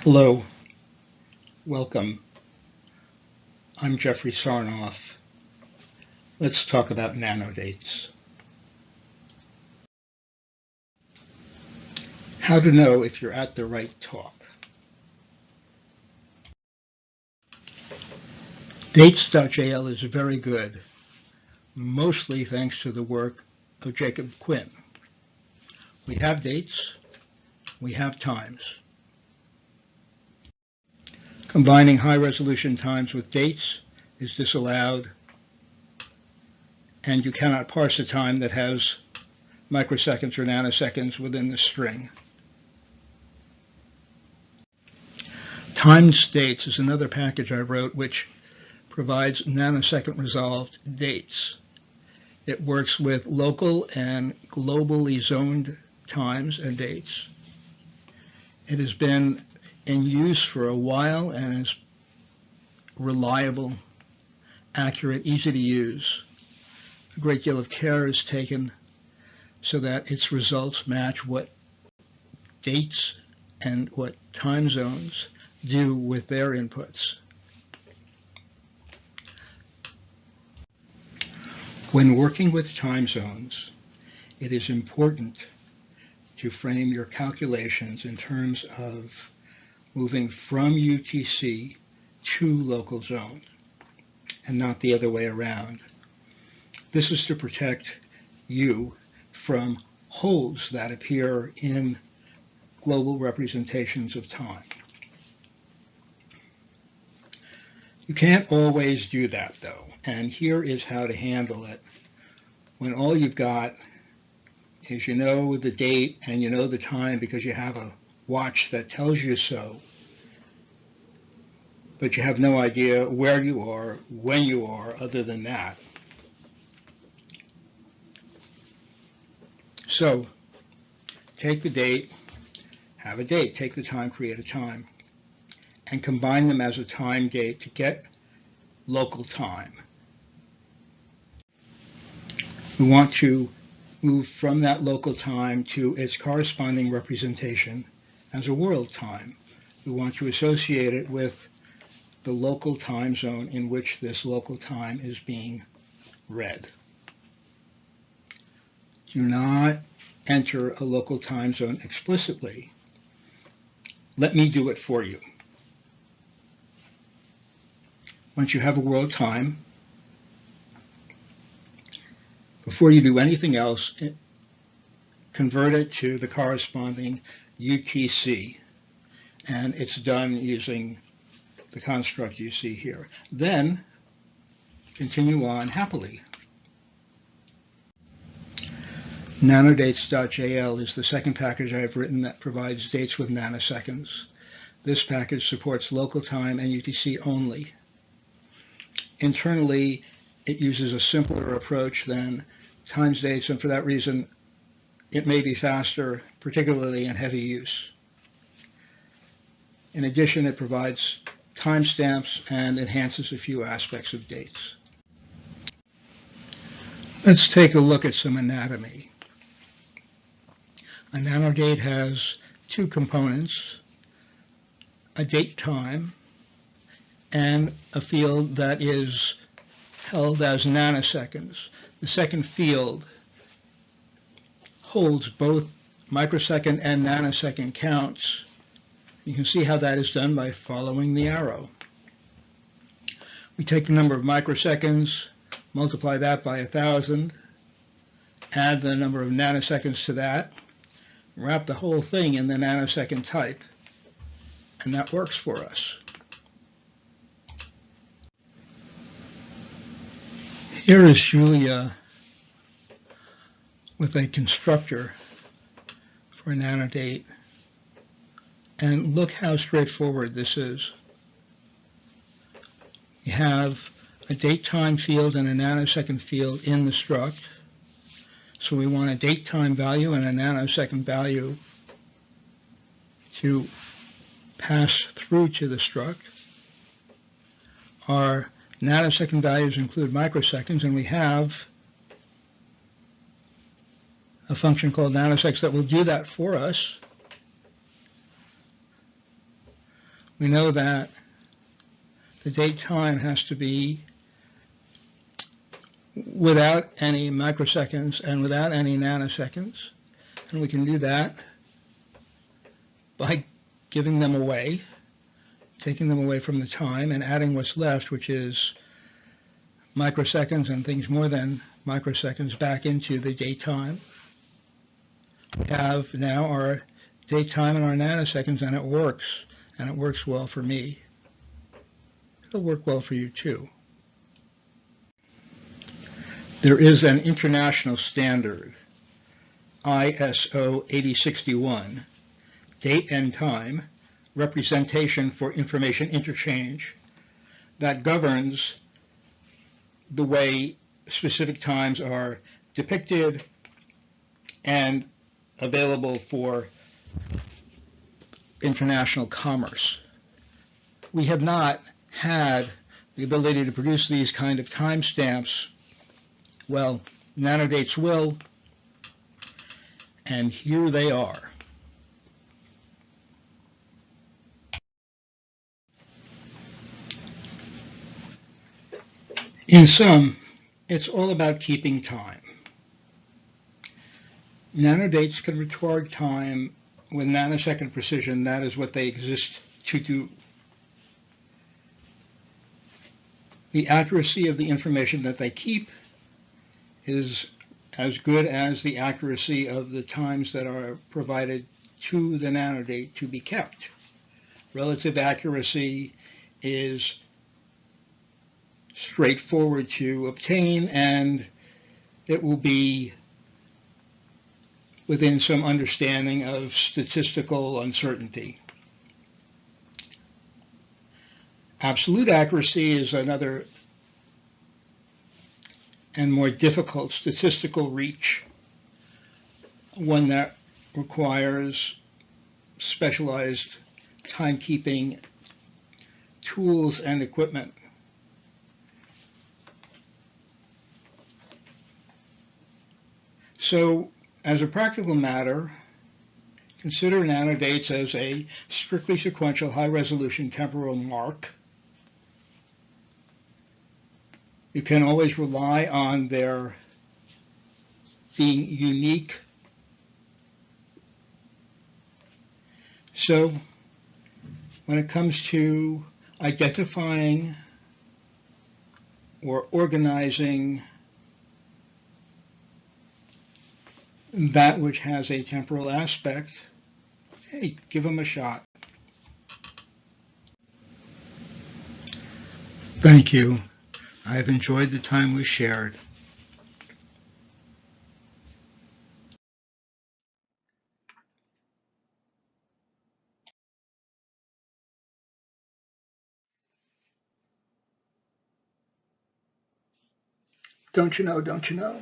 Hello, welcome. I'm Jeffrey Sarnoff. Let's talk about nanodates. How to know if you're at the right talk. Dates.jl is very good, mostly thanks to the work of Jacob Quinn. We have dates, we have times. Combining high-resolution times with dates is disallowed, and you cannot parse a time that has microseconds or nanoseconds within the string. Timed dates is another package I wrote which provides nanosecond resolved dates. It works with local and globally zoned times and dates. It has been in use for a while and is reliable, accurate, easy to use. A great deal of care is taken so that its results match what dates and what time zones do with their inputs. When working with time zones, it is important to frame your calculations in terms of moving from UTC to local zone, and not the other way around. This is to protect you from holes that appear in global representations of time. You can't always do that, though, and here is how to handle it. When all you've got is you know the date and you know the time because you have a watch that tells you so, but you have no idea where you are, when you are, other than that. So, take the date, have a date, take the time, create a time, and combine them as a time date to get local time. We want to move from that local time to its corresponding representation as a world time. We want to associate it with the local time zone in which this local time is being read. Do not enter a local time zone explicitly. Let me do it for you. Once you have a world time, before you do anything else, convert it to the corresponding UTC, and it's done using the construct you see here. Then continue on happily. Nanodates.jl is the second package I've written that provides dates with nanoseconds. This package supports local time and UTC only. Internally, it uses a simpler approach than times dates, and for that reason, it may be faster, particularly in heavy use. In addition, it provides timestamps and enhances a few aspects of dates. Let's take a look at some anatomy. A nanodate has two components, a date time and a field that is held as nanoseconds. The second field holds both microsecond and nanosecond counts. You can see how that is done by following the arrow. We take the number of microseconds, multiply that by 1,000, add the number of nanoseconds to that, wrap the whole thing in the nanosecond type, and that works for us. Here is Julia with a constructor for a nanodate, and look how straightforward this is. You have a date time field and a nanosecond field in the struct. So we want a date time value and a nanosecond value to pass through to the struct. Our nanosecond values include microseconds, and we have a function called nanoseconds that will do that for us. We know that the date time has to be without any microseconds and without any nanoseconds. And we can do that by giving them away, taking them away from the time and adding what's left, which is microseconds and things more than microseconds, back into the date time. We have now our date time and our nanoseconds, and it works well for me. It'll work well for you too. There is an international standard, ISO 8061, date and time, representation for information interchange, that governs the way specific times are depicted and available for international commerce. We have not had the ability to produce these kind of timestamps. Well, nanodates will, and here they are. In sum, it's all about keeping time. Nanodates can record time with nanosecond precision. That is what they exist to do. The accuracy of the information that they keep is as good as the accuracy of the times that are provided to the nanodate to be kept. Relative accuracy is straightforward to obtain, and it will be within some understanding of statistical uncertainty. Absolute accuracy is another and more difficult statistical reach, one that requires specialized timekeeping tools and equipment. So, as a practical matter, consider nanodates as a strictly sequential high-resolution temporal mark. You can always rely on their being unique. So, when it comes to identifying or organizing that which has a temporal aspect, hey, give them a shot. Thank you. I've enjoyed the time we shared. Don't you know, don't you know?